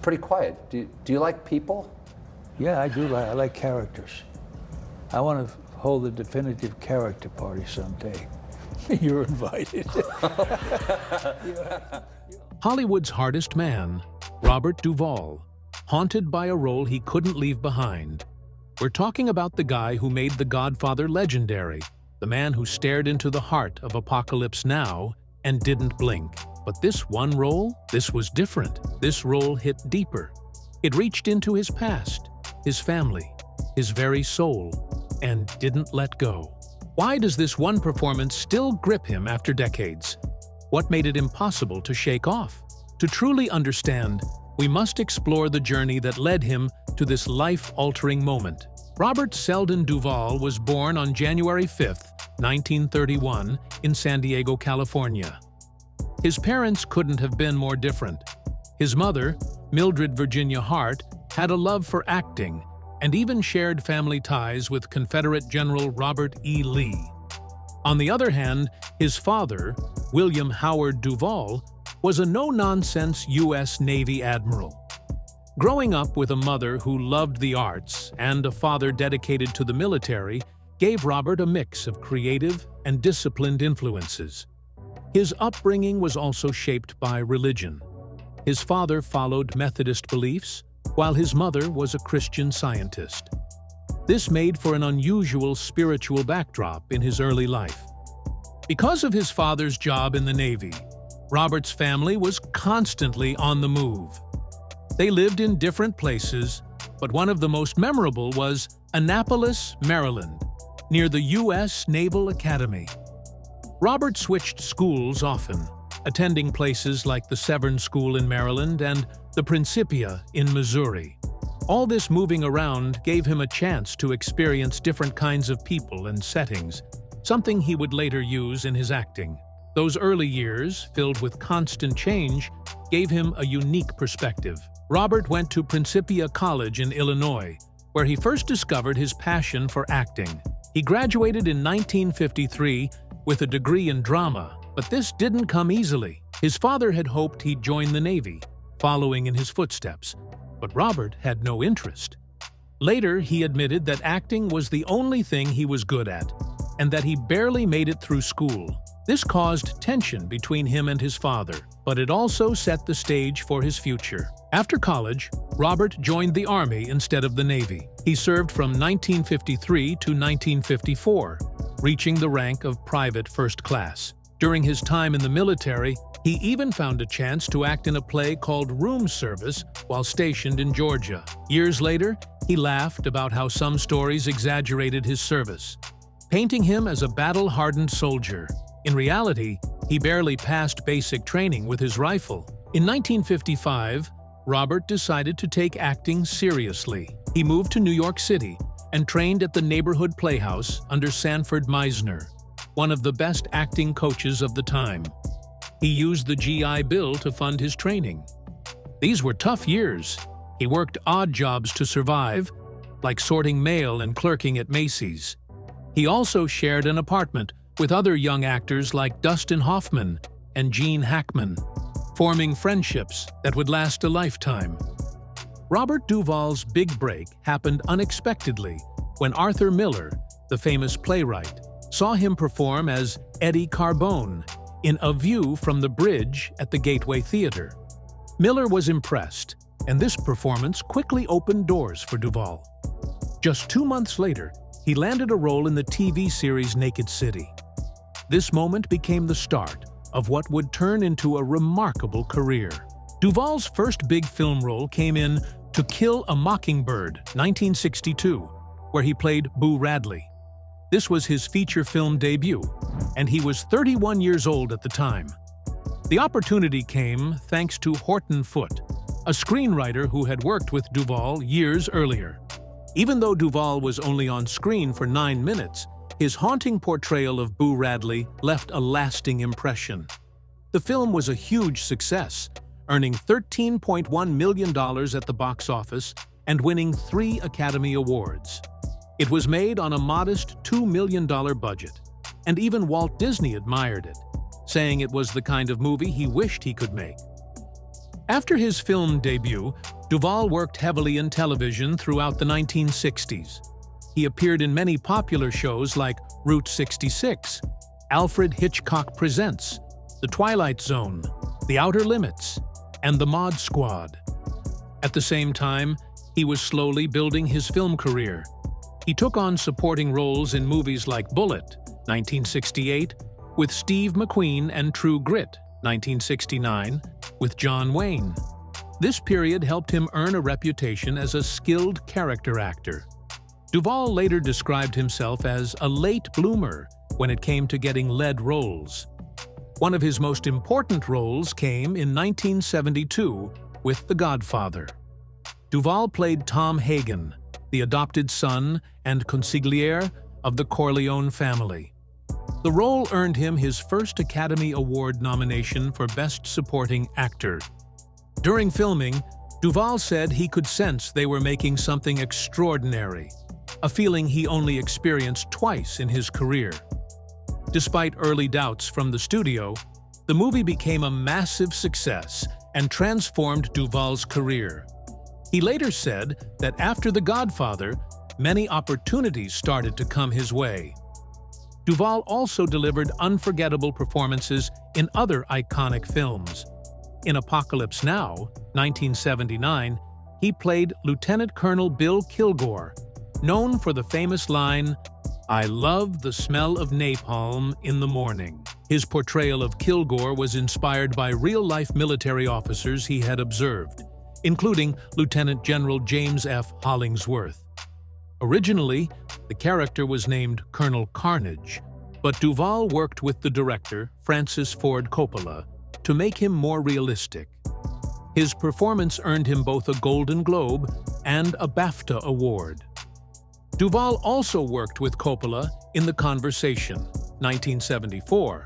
pretty quiet. Do you like people? Yeah, I do. I like characters. I want to hold a definitive character party someday. You're invited. Hollywood's hardest man, Robert Duvall, haunted by a role he couldn't leave behind. We're talking about the guy who made The Godfather legendary, the man who stared into the heart of Apocalypse Now and didn't blink. But this one role, this was different. This role hit deeper. It reached into his past, his family, his very soul, and didn't let go. Why does this one performance still grip him after decades? What made it impossible to shake off? To truly understand, we must explore the journey that led him to this life-altering moment. Robert Seldon Duvall was born on January 5, 1931, in San Diego, California. His parents couldn't have been more different. His mother, Mildred Virginia Hart, had a love for acting and even shared family ties with Confederate General Robert E. Lee. On the other hand, his father, William Howard Duvall, was a no-nonsense U.S. Navy admiral. Growing up with a mother who loved the arts and a father dedicated to the military gave Robert a mix of creative and disciplined influences. His upbringing was also shaped by religion. His father followed Methodist beliefs, while his mother was a Christian Scientist. This made for an unusual spiritual backdrop in his early life. Because of his father's job in the Navy, Robert's family was constantly on the move. They lived in different places, but one of the most memorable was Annapolis, Maryland, near the U.S. Naval Academy. Robert switched schools often, attending places like the Severn School in Maryland and the Principia in Missouri. All this moving around gave him a chance to experience different kinds of people and settings, something he would later use in his acting. Those early years, filled with constant change, gave him a unique perspective. Robert went to Principia College in Illinois, where he first discovered his passion for acting. He graduated in 1953 with a degree in drama, but this didn't come easily. His father had hoped he'd join the Navy, following in his footsteps, but Robert had no interest. Later, he admitted that acting was the only thing he was good at, and that he barely made it through school. This caused tension between him and his father, but it also set the stage for his future. After college, Robert joined the Army instead of the Navy. He served from 1953 to 1954, reaching the rank of Private First Class. During his time in the military, he even found a chance to act in a play called Room Service while stationed in Georgia. Years later, he laughed about how some stories exaggerated his service, painting him as a battle-hardened soldier. In reality, he barely passed basic training with his rifle. In 1955, Robert decided to take acting seriously. He moved to New York City and trained at the neighborhood playhouse under Sanford Meisner, one of the best acting coaches of the time. He used the GI Bill to fund his training. These were tough years. He worked odd jobs to survive, like sorting mail and clerking at Macy's. He also shared an apartment with other young actors like Dustin Hoffman and Gene Hackman, forming friendships that would last a lifetime. Robert Duvall's big break happened unexpectedly when Arthur Miller, the famous playwright, saw him perform as Eddie Carbone in A View from the Bridge at the Gateway Theater. Miller was impressed, and this performance quickly opened doors for Duvall. Just 2 months later, he landed a role in the TV series Naked City. This moment became the start of what would turn into a remarkable career. Duvall's first big film role came in To Kill a Mockingbird, 1962, where he played Boo Radley. This was his feature film debut, and he was 31 years old at the time. The opportunity came thanks to Horton Foote, a screenwriter who had worked with Duvall years earlier. Even though Duvall was only on screen for 9 minutes, his haunting portrayal of Boo Radley left a lasting impression. The film was a huge success, earning $13.1 million at the box office and winning 3 Academy Awards. It was made on a modest $2 million budget, and even Walt Disney admired it, saying it was the kind of movie he wished he could make. After his film debut, Duvall worked heavily in television throughout the 1960s. He appeared in many popular shows like Route 66, Alfred Hitchcock Presents, The Twilight Zone, The Outer Limits, and The Mod Squad. At the same time, he was slowly building his film career. He took on supporting roles in movies like Bullitt, 1968, with Steve McQueen, and True Grit, 1969, with John Wayne. This period helped him earn a reputation as a skilled character actor. Duvall later described himself as a late bloomer when it came to getting lead roles. One of his most important roles came in 1972 with The Godfather. Duvall played Tom Hagen, the adopted son and consigliere of the Corleone family. The role earned him his first Academy Award nomination for Best Supporting Actor. During filming, Duvall said he could sense they were making something extraordinary, a feeling he only experienced twice in his career. Despite early doubts from the studio, the movie became a massive success and transformed Duvall's career. He later said that after The Godfather, many opportunities started to come his way. Duvall also delivered unforgettable performances in other iconic films. In Apocalypse Now, 1979, he played Lieutenant Colonel Bill Kilgore, known for the famous line, "I love the smell of napalm in the morning." His portrayal of Kilgore was inspired by real-life military officers he had observed, including Lieutenant General James F. Hollingsworth. Originally, the character was named Colonel Carnage, but Duvall worked with the director, Francis Ford Coppola, to make him more realistic. His performance earned him both a Golden Globe and a BAFTA award. Duvall also worked with Coppola in The Conversation, 1974,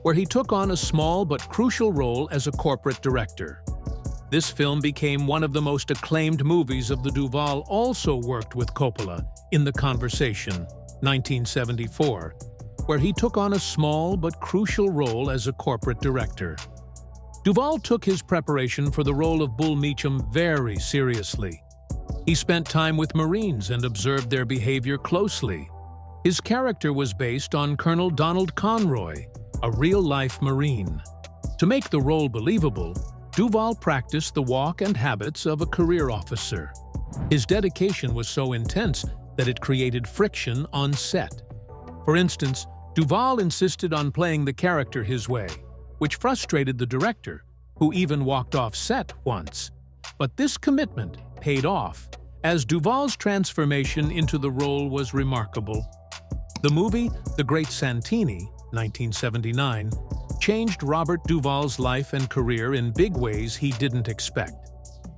where he took on a small but crucial role as a corporate director. This film became one of the most acclaimed movies of the Duvall also worked with Coppola in The Conversation, 1974, where he took on a small but crucial role as a corporate director. Duvall took his preparation for the role of Bull Meacham very seriously. He spent time with Marines and observed their behavior closely. His character was based on Colonel Donald Conroy, a real-life Marine. To make the role believable, Duvall practiced the walk and habits of a career officer. His dedication was so intense that it created friction on set. For instance, Duvall insisted on playing the character his way, which frustrated the director, who even walked off set once. But this commitment paid off, as Duvall's transformation into the role was remarkable. The movie, The Great Santini, 1979, changed Robert Duvall's life and career in big ways he didn't expect.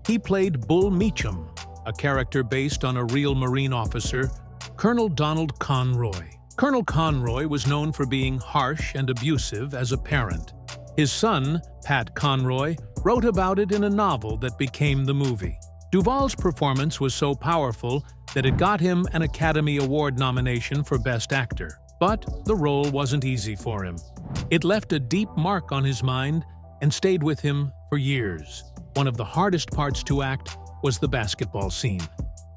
He played Bull Meacham, a character based on a real Marine officer, Colonel Donald Conroy. Colonel Conroy was known for being harsh and abusive as a parent. His son, Pat Conroy, wrote about it in a novel that became the movie. Duvall's performance was so powerful that it got him an Academy Award nomination for Best Actor. But the role wasn't easy for him. It left a deep mark on his mind and stayed with him for years. One of the hardest parts to act was the basketball scene.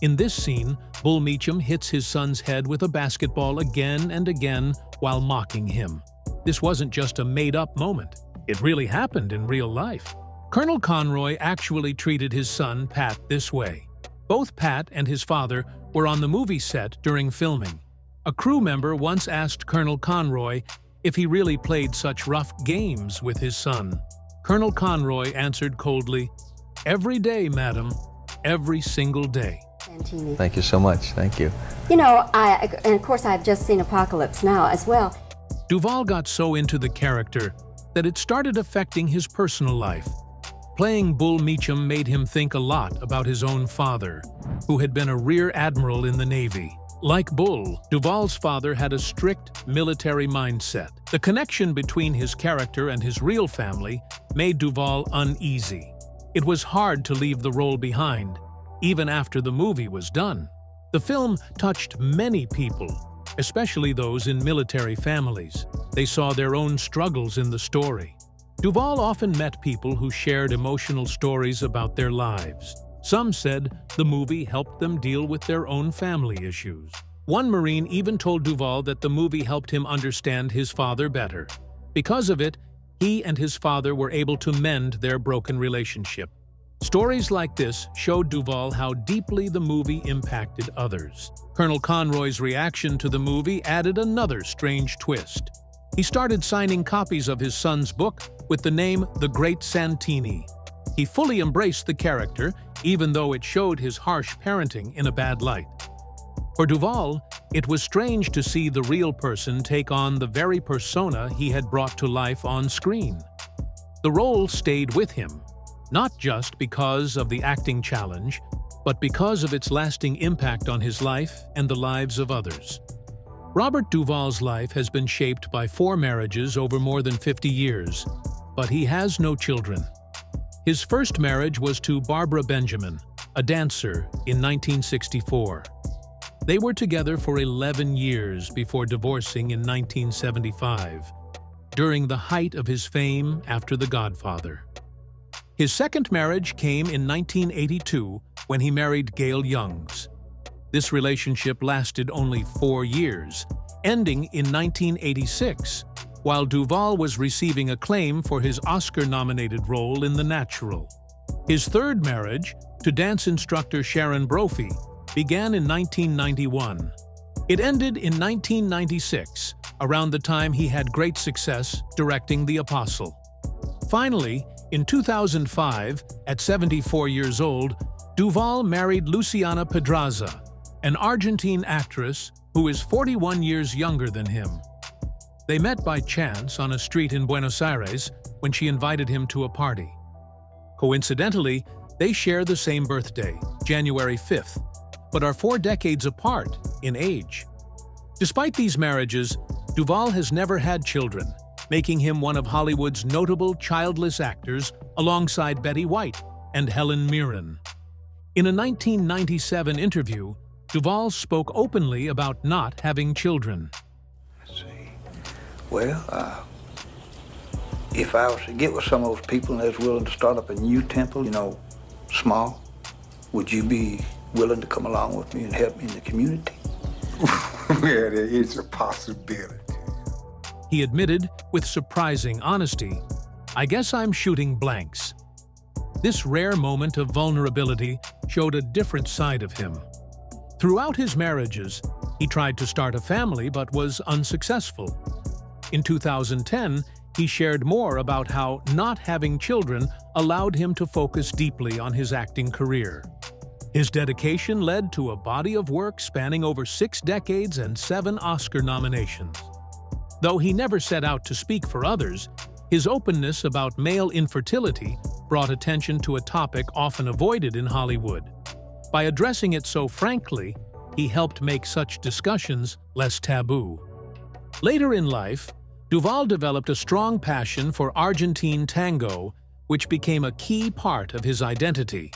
In this scene, Bull Meacham hits his son's head with a basketball again and again while mocking him. This wasn't just a made-up moment. It really happened in real life. Colonel Conroy actually treated his son, Pat, this way. Both Pat and his father were on the movie set during filming. A crew member once asked Colonel Conroy if he really played such rough games with his son. Colonel Conroy answered coldly, "Every day, madam, every single day." Thank you so much. Thank you. You know, and of course I've just seen Apocalypse Now as well. Duvall got so into the character that it started affecting his personal life. Playing Bull Meacham made him think a lot about his own father, who had been a rear admiral in the Navy. Like Bull, Duvall's father had a strict military mindset. The connection between his character and his real family made Duvall uneasy. It was hard to leave the role behind, even after the movie was done. The film touched many people, especially those in military families. They saw their own struggles in the story. Duvall often met people who shared emotional stories about their lives. Some said the movie helped them deal with their own family issues. One Marine even told Duvall that the movie helped him understand his father better. Because of it, he and his father were able to mend their broken relationship. Stories like this showed Duvall how deeply the movie impacted others. Colonel Conroy's reaction to the movie added another strange twist. He started signing copies of his son's book with the name The Great Santini. He fully embraced the character, even though it showed his harsh parenting in a bad light. For Duvall, it was strange to see the real person take on the very persona he had brought to life on screen. The role stayed with him, not just because of the acting challenge, but because of its lasting impact on his life and the lives of others. Robert Duvall's life has been shaped by 4 marriages over more than 50 years, but he has no children. His first marriage was to Barbara Benjamin, a dancer, in 1964. They were together for 11 years before divorcing in 1975, during the height of his fame after The Godfather. His second marriage came in 1982 when he married Gail Youngs. This relationship lasted only 4 years, ending in 1986, while Duvall was receiving acclaim for his Oscar-nominated role in The Natural. His third marriage, to dance instructor Sharon Brophy, began in 1991. It ended in 1996, around the time he had great success directing The Apostle. Finally, in 2005, at 74 years old, Duvall married Luciana Pedraza, an Argentine actress who is 41 years younger than him. They met by chance on a street in Buenos Aires when she invited him to a party. Coincidentally, they share the same birthday, January 5th, but are 4 decades apart in age. Despite these marriages, Duvall has never had children, making him one of Hollywood's notable childless actors alongside Betty White and Helen Mirren. In a 1997 interview, Duvall spoke openly about not having children. Let's see. Well, if I was to get with some of those people and they was willing to start up a new temple, small, would you be willing to come along with me and help me in the community? Well, there is a possibility. He admitted, with surprising honesty, "I guess I'm shooting blanks." This rare moment of vulnerability showed a different side of him. Throughout his marriages, he tried to start a family but was unsuccessful. In 2010, he shared more about how not having children allowed him to focus deeply on his acting career. His dedication led to a body of work spanning over 6 decades and 7 Oscar nominations. Though he never set out to speak for others, his openness about male infertility brought attention to a topic often avoided in Hollywood. By addressing it so frankly, he helped make such discussions less taboo. Later in life, Duvall developed a strong passion for Argentine Tango, which became a key part of his identity.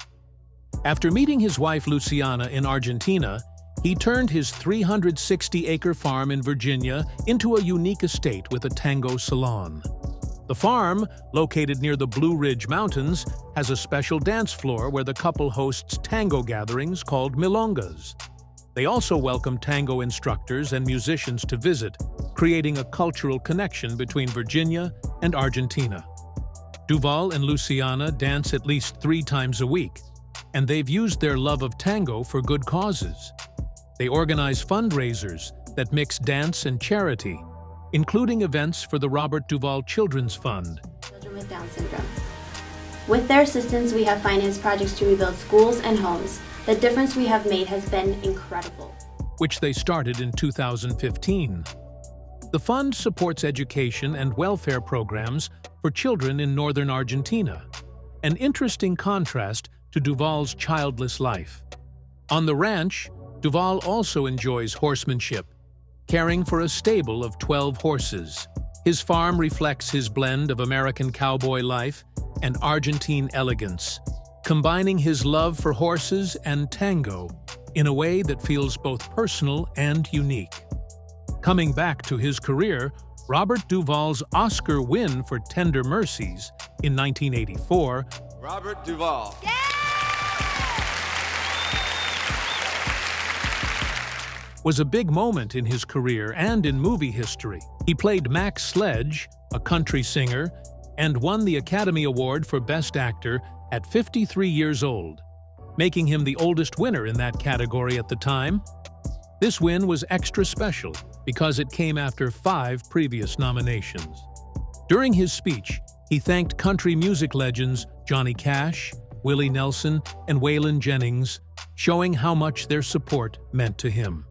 After meeting his wife Luciana in Argentina, he turned his 360-acre farm in Virginia into a unique estate with a tango salon. The farm, located near the Blue Ridge Mountains, has a special dance floor where the couple hosts tango gatherings called milongas. They also welcome tango instructors and musicians to visit, creating a cultural connection between Virginia and Argentina. Duvall and Luciana dance at least 3 times a week, and they've used their love of tango for good causes. They organize fundraisers that mix dance and charity, including events for the Robert Duvall Children's Fund. Children with Down syndrome. With their assistance, we have financed projects to rebuild schools and homes. The difference we have made has been incredible. Which they started in 2015. The fund supports education and welfare programs for children in northern Argentina, an interesting contrast to Duvall's childless life. On the ranch, Duvall also enjoys horsemanship, caring for a stable of 12 horses. His farm reflects his blend of American cowboy life and Argentine elegance, combining his love for horses and tango in a way that feels both personal and unique. Coming back to his career, Robert Duvall's Oscar win for Tender Mercies in 1984 Robert Duvall. was a big moment in his career and in movie history. He played Max Sledge, a country singer, and won the Academy Award for Best Actor at 53 years old, making him the oldest winner in that category at the time. This win was extra special because it came after 5 previous nominations. During his speech, he thanked country music legends Johnny Cash, Willie Nelson, and Waylon Jennings, showing how much their support meant to him.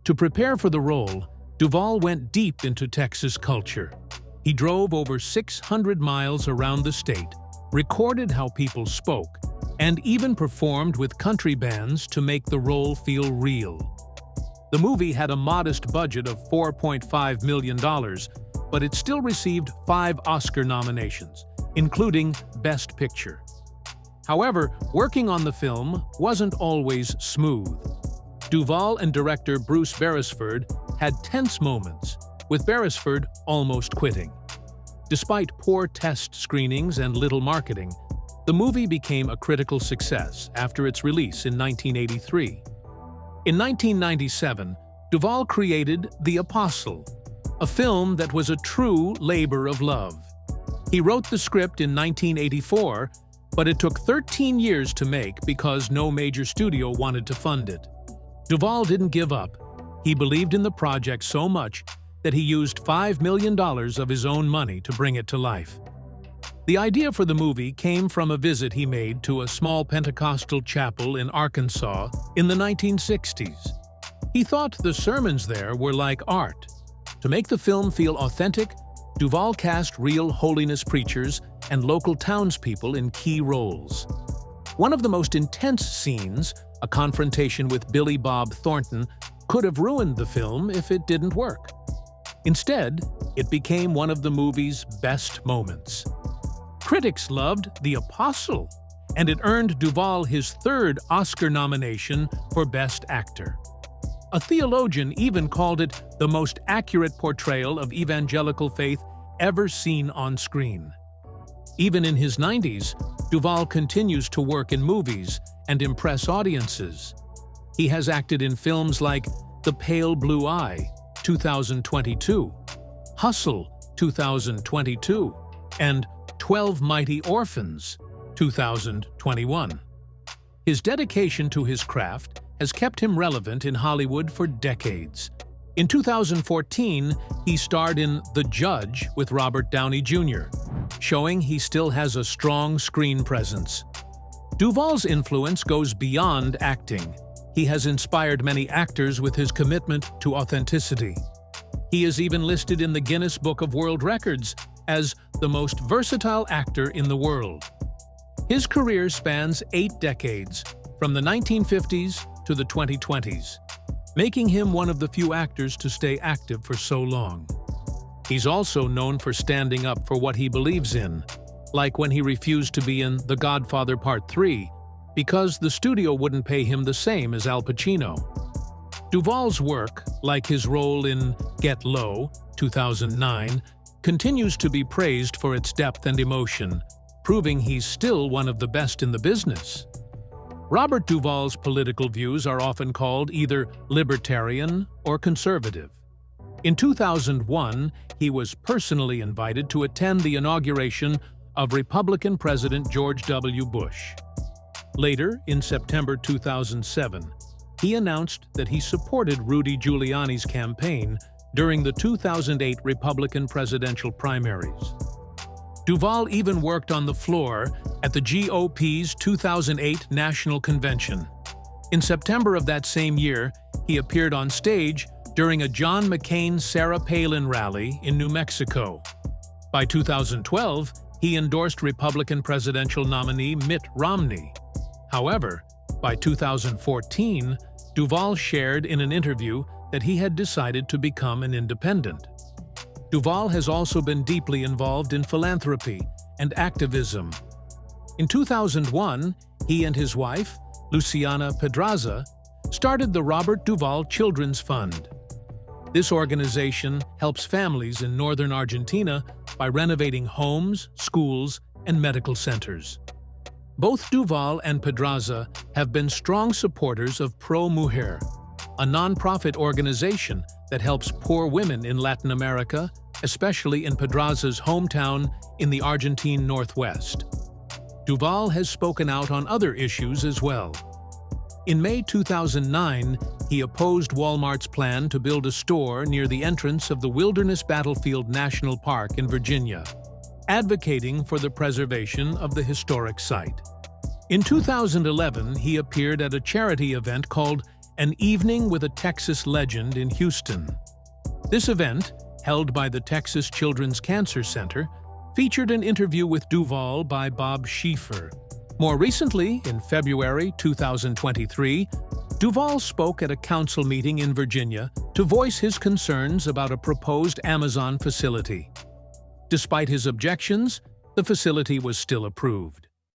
To prepare for the role, Duvall went deep into Texas culture. He drove over 600 miles around the state, recorded how people spoke, and even performed with country bands to make the role feel real. The movie had a modest budget of $4.5 million, but it still received 5 Oscar nominations, including Best Picture. However, working on the film wasn't always smooth. Duvall and director Bruce Beresford had tense moments, with Beresford almost quitting. Despite poor test screenings and little marketing, the movie became a critical success after its release in 1983. In 1997, Duvall created The Apostle, a film that was a true labor of love. He wrote the script in 1984, but it took 13 years to make because no major studio wanted to fund it. Duvall didn't give up. He believed in the project so much that he used $5 million of his own money to bring it to life. The idea for the movie came from a visit he made to a small Pentecostal chapel in Arkansas in the 1960s. He thought the sermons there were like art. To make the film feel authentic, Duvall cast real holiness preachers and local townspeople in key roles. One of the most intense scenes, a confrontation with Billy Bob Thornton, could have ruined the film if it didn't work. Instead, it became one of the movie's best moments. Critics loved The Apostle, and it earned Duvall his 3rd Oscar nomination for Best Actor. A theologian even called it the most accurate portrayal of evangelical faith ever seen on screen. Even in his 90s, Duvall continues to work in movies and impress audiences. He has acted in films like The Pale Blue Eye, 2022, Hustle, 2022, and 12 Mighty Orphans, 2021. His dedication to his craft has kept him relevant in Hollywood for decades. In 2014, he starred in The Judge with Robert Downey Jr., showing he still has a strong screen presence. Duvall's influence goes beyond acting. He has inspired many actors with his commitment to authenticity. He is even listed in the Guinness Book of World Records as the most versatile actor in the world. His career spans 8 decades, from the 1950s to the 2020s, making him one of the few actors to stay active for so long. He's also known for standing up for what he believes in, like when he refused to be in The Godfather Part 3 because the studio wouldn't pay him the same as Al Pacino. Duvall's work, like his role in Get Low, 2009, continues to be praised for its depth and emotion, proving he's still one of the best in the business. Robert Duvall's political views are often called either libertarian or conservative. In 2001, he was personally invited to attend the inauguration of Republican President George W. Bush. Later, in September 2007, he announced that he supported Rudy Giuliani's campaign during the 2008 Republican presidential primaries. Duvall even worked on the floor at the GOP's 2008 National Convention. In September of that same year, he appeared on stage during a John McCain-Sarah Palin rally in New Mexico. By 2012, he endorsed Republican presidential nominee Mitt Romney. However, by 2014, Duvall shared in an interview that he had decided to become an independent. Duvall has also been deeply involved in philanthropy and activism. In 2001, he and his wife, Luciana Pedraza, started the Robert Duvall Children's Fund. This organization helps families in northern Argentina by renovating homes, schools, and medical centers. Both Duvall and Pedraza have been strong supporters of Pro Mujer, a nonprofit organization that helps poor women in Latin America, especially in Pedraza's hometown in the Argentine Northwest. Duvall has spoken out on other issues as well. In May 2009, he opposed Walmart's plan to build a store near the entrance of the Wilderness Battlefield National Park in Virginia, advocating for the preservation of the historic site. In 2011, he appeared at a charity event called An Evening with a Texas Legend in Houston. This event, held by the Texas Children's Cancer Center, featured an interview with Duvall by Bob Schieffer. More recently, in February 2023, Duvall spoke at a council meeting in Virginia to voice his concerns about a proposed Amazon facility. Despite his objections, the facility was still approved.